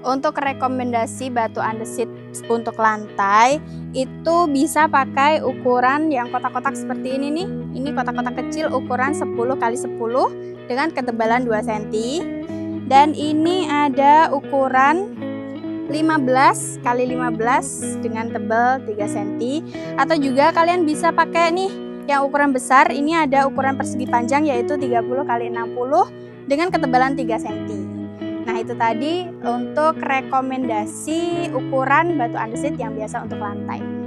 Untuk rekomendasi batu andesit untuk lantai itu bisa pakai ukuran yang kotak-kotak seperti ini nih. Ini kotak-kotak kecil ukuran 10 x 10 dengan ketebalan 2 cm. Dan ini ada ukuran 15 x 15 dengan tebal 3 cm. Atau juga kalian bisa pakai nih yang ukuran besar. Ini ada ukuran persegi panjang yaitu 30 x 60 dengan ketebalan 3 cm. Nah, itu tadi untuk rekomendasi ukuran batu andesit yang biasa untuk lantai.